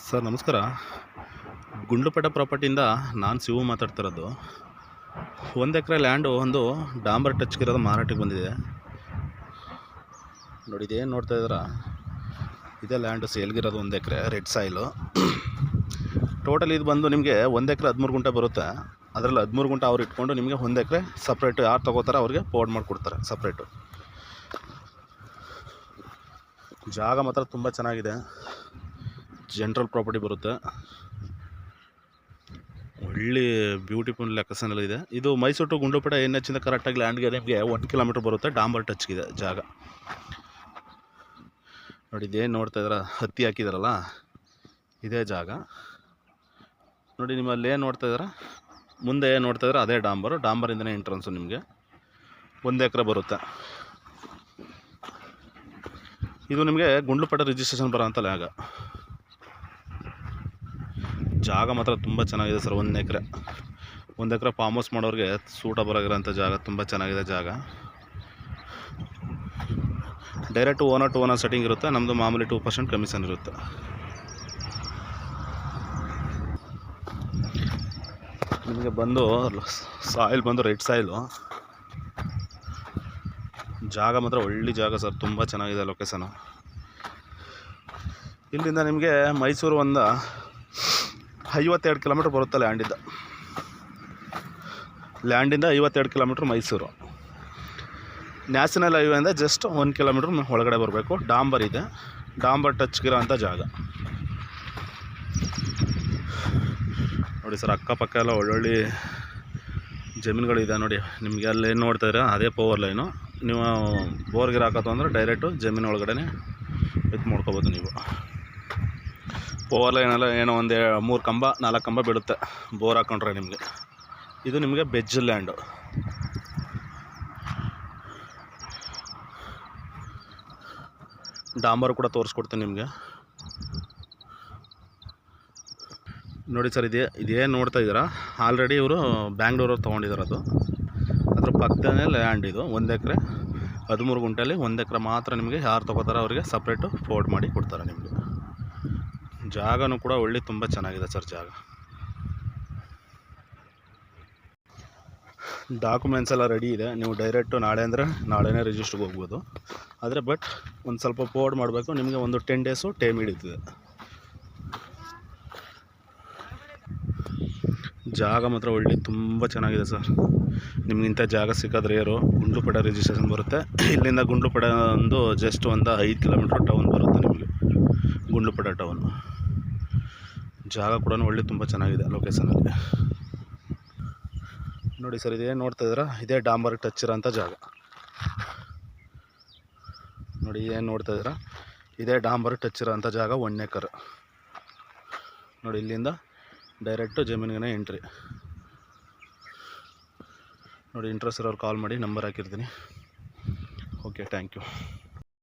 Sir ನಮಸ್ಕಾರ. ಗುಂಡ್ಲುಪೇಟೆ ಪ್ರಾಪರ್ಟಿಯಿಂದ ನಾನು ಶಿವು ಮಾತಾಡ್ತಿರೋದು. 1 ಎಕರೆ ಲ್ಯಾಂಡು ಒಂದು ಡಾಂಬರ್ ಟಚ್ಗಿರೋದು ಮಾರಾಟಕ್ಕೆ ಬಂದಿದೆ ನೋಡಿ. ಇದೇನು ನೋಡ್ತಾ ಇದ್ದೀರಾ, ಇದೇ ಲ್ಯಾಂಡು ಸೇಲ್ಗಿರೋದು 1 ಎಕರೆ ರೆಡ್ ಸಾಯಿಲು. ಟೋಟಲ್ ಇದು ಬಂದು ನಿಮಗೆ 1 ಎಕರೆ 13 ಗುಂಟೆ ಬರುತ್ತೆ. ಅದರಲ್ಲಿ 13 ಗುಂಟೆ ಅವ್ರು ಇಟ್ಕೊಂಡು ನಿಮಗೆ 1 ಎಕರೆ ಸಪ್ರೇಟು ಯಾರು ತೊಗೋತಾರೆ ಅವ್ರಿಗೆ ಪೋರ್ಡ್ ಮಾಡಿಕೊಡ್ತಾರೆ ಸಪ್ರೇಟು. ಜಾಗ ಮಾತ್ರ ತುಂಬ ಚೆನ್ನಾಗಿದೆ, ಜನರಲ್ ಪ್ರಾಪರ್ಟಿ ಬರುತ್ತೆ. ಒಳ್ಳೆ ಬ್ಯೂಟಿಫುಲ್ ಲೊಕೇಶನಲ್ಲಿ ಇದೆ. ಇದು ಮೈಸೂರು ಟು ಗುಂಡ್ಲುಪೇಟೆ NH ಇಂದ ಕರೆಕ್ಟಾಗಿ ಲ್ಯಾಂಡ್ಗೆ ನಿಮಗೆ 1 ಕಿಲೋಮೀಟ್ರ್ ಬರುತ್ತೆ. ಡಾಂಬರ್ ಟಚ್ಗಿದೆ ಜಾಗ ನೋಡಿ. ಇದೇನು ನೋಡ್ತಾ ಇದ್ದೀರಾ, ಹತ್ತಿ ಹಾಕಿದಾರಲ್ಲ ಇದೇ ಜಾಗ ನೋಡಿ. ನಿಮ್ಮಲ್ಲಿ ಏನು ನೋಡ್ತಾ ಇದ್ದೀರಾ, ಮುಂದೆ ಏನು ನೋಡ್ತಾ ಇದ್ದೀರಾ ಅದೇ ಡಾಂಬರಿಂದನೇ ಎಂಟ್ರೆನ್ಸು. ನಿಮಗೆ 1 ಎಕರೆ ಬರುತ್ತೆ. ಇದು ನಿಮಗೆ ಗುಂಡ್ಲುಪೇಟೆ ರಿಜಿಸ್ಟ್ರೇಷನ್ ಬರೋಂಥ ಜಾಗ ಮಾತ್ರ ತುಂಬ ಚೆನ್ನಾಗಿದೆ ಸರ್. 1 ಎಕರೆ ಫಾರ್ಮ್ ಹೌಸ್ ಮಾಡೋರಿಗೆ ಸೂಟಬಲ್ ಆಗಿರೋಂಥ ಜಾಗ, ತುಂಬ ಚೆನ್ನಾಗಿದೆ ಜಾಗ. Direct owner to owner setting ಇರುತ್ತೆ. ನಮ್ಮದು ಮಾಮೂಲಿ 2% ಕಮಿಷನ್ ಇರುತ್ತೆ. ನಿಮಗೆ ಬಂದು ಸಾಯಿಲ್ ಬಂದು ರೆಡ್ ಸಾಯಿಲು. ಜಾಗ ಮಾತ್ರ ಒಳ್ಳೆ ಜಾಗ ಸರ್, ತುಂಬ ಚೆನ್ನಾಗಿದೆ ಲೊಕೇಶನು. ಇಲ್ಲಿಂದ ನಿಮಗೆ ಮೈಸೂರು ಒಂದು 52 ಕಿಲೋಮೀಟ್ರ್ ಬರುತ್ತೆ ಲ್ಯಾಂಡಿಂದ 52 ಕಿಲೋಮೀಟ್ರ್ ಮೈಸೂರು. ನ್ಯಾಷನಲ್ ಹೈವೇಯಿಂದ ಜಸ್ಟ್ 1 ಕಿಲೋಮೀಟ್ರ್ ಒಳಗಡೆ ಬರಬೇಕು. ಡಾಂಬರ್ ಇದೆ, ಡಾಂಬರ್ ಟಚ್ಗಿರೋ ಅಂಥ ಜಾಗ ನೋಡಿ ಸರ್. ಅಕ್ಕಪಕ್ಕ ಎಲ್ಲ ಒಳ್ಳೊಳ್ಳೆ ಜಮೀನುಗಳಿದೆ ನೋಡಿ. ನಿಮಗೆ ಅಲ್ಲಿ ಏನು ನೋಡ್ತಾ ಇದ್ದೀರಾ ಅದೇ ಪವರ್ ಲೈನು. ನೀವು ಬೋರ್ಗೆ ಹಾಕೋದು ಅಂದರೆ ಡೈರೆಕ್ಟು ಜಮೀನು ಒಳಗಡೆ ಇದು ಮಾಡ್ಕೋಬೋದು ನೀವು. ಪವರ್ ಲೈನೆಲ್ಲ ಏನೋ ಒಂದು 3 ಕಂಬ 4 ಕಂಬ ಬೀಳುತ್ತೆ ಬೋರ್ ಹಾಕೊಂಡ್ರೆ ನಿಮಗೆ. ಇದು ನಿಮಗೆ ಬೆಜ್ ಲ್ಯಾಂಡು. ಡಾಂಬರು ಕೂಡ ತೋರಿಸ್ಕೊಡ್ತೀನಿ ನಿಮಗೆ ನೋಡಿ ಸರ್. ಇದೇನು ನೋಡ್ತಾ ಇದ್ದೀರಾ, ಆಲ್ರೆಡಿ ಇವರು ಬ್ಯಾಂಗ್ಳೂರವ್ರು ತೊಗೊಂಡಿದ್ದಾರೆ. ಅದ್ರ ಪಕ್ಕದಲ್ಲೇ ಲ್ಯಾಂಡ್ ಇದು. 1 ಎಕರೆ 13 ಗುಂಟೆಯಲ್ಲಿ 1 ಎಕರೆ ಮಾತ್ರ ನಿಮಗೆ ಯಾರು ತೊಗೋತಾರೆ ಅವರಿಗೆ ಸಪ್ರೇಟು ಫೋರ್ಡ್ ಮಾಡಿ ಕೊಡ್ತಾರೆ ನಿಮಗೆ. ಜಾಗನೂ ಕೂಡ ಒಳ್ಳೆ ತುಂಬ ಚೆನ್ನಾಗಿದೆ ಸರ್ ಜಾಗ. ಡಾಕ್ಯುಮೆಂಟ್ಸ್ ಎಲ್ಲ ರೆಡಿ ಇದೆ. ನೀವು ಡೈರೆಕ್ಟು ನಾಳೆ ಅಂದರೆ ನಾಳೆನೇ ರಿಜಿಸ್ಟ್ರಿಗೆ ಹೋಗ್ಬೋದು. ಆದರೆ ಬಟ್ ಒಂದು ಸ್ವಲ್ಪ ಫೋರ್ಡ್ ಮಾಡಬೇಕು. ನಿಮಗೆ ಒಂದು 10 ಡೇಸು ಟೈಮ್ ಹಿಡಿತದೆ. ಜಾಗ ಮಾತ್ರ ಒಳ್ಳೆ ತುಂಬ ಚೆನ್ನಾಗಿದೆ ಸರ್. ನಿಮಗಿಂಥ ಜಾಗ ಸಿಕ್ಕಾದ್ರೆ ರೇರು. ಗುಂಡ್ಲುಪೇಟೆ ರಿಜಿಸ್ಟ್ರೇಷನ್ ಬರುತ್ತೆ. ಇಲ್ಲಿಂದ ಗುಂಡ್ಲುಪೇಟೆ ಒಂದು ಜಸ್ಟ್ ಒಂದು 5 ಕಿಲೋಮೀಟ್ರ್ ಟೌನ್ ಬರುತ್ತೆ ನಿಮಗೆ. ಗುಂಡ್ಲುಪೇಟೆ ಟೌನು ಜಾಗ ಕೂಡ ಒಳ್ಳೆ ತುಂಬ ಚೆನ್ನಾಗಿದೆ ಲೊಕೇಶನಲ್ಲಿ ನೋಡಿ ಸರ್. ಇದೇನು ನೋಡ್ತಾ ಇದ್ದೀರಾ, ಇದೇ ಡಾಂಬರ್ ಟಚ್ ಇರೋಂಥ ಜಾಗ ನೋಡಿ. ಏನು ನೋಡ್ತಾ ಇದ್ದೀರಾ, ಇದೇ ಡಾಂಬರ್ ಟಚ್ ಇರೋಂಥ ಜಾಗ 1 ಎಕರೆ ನೋಡಿ. ಇಲ್ಲಿಂದ ಡೈರೆಕ್ಟು ಜಮೀನಿಗೆ ಎಂಟ್ರಿ ನೋಡಿ. ಇಂಟ್ರೆಸ್ಟ್ ಇರೋರು ಕಾಲ್ ಮಾಡಿ, ನಂಬರ್ ಹಾಕಿರ್ತೀನಿ. Okay, thank you.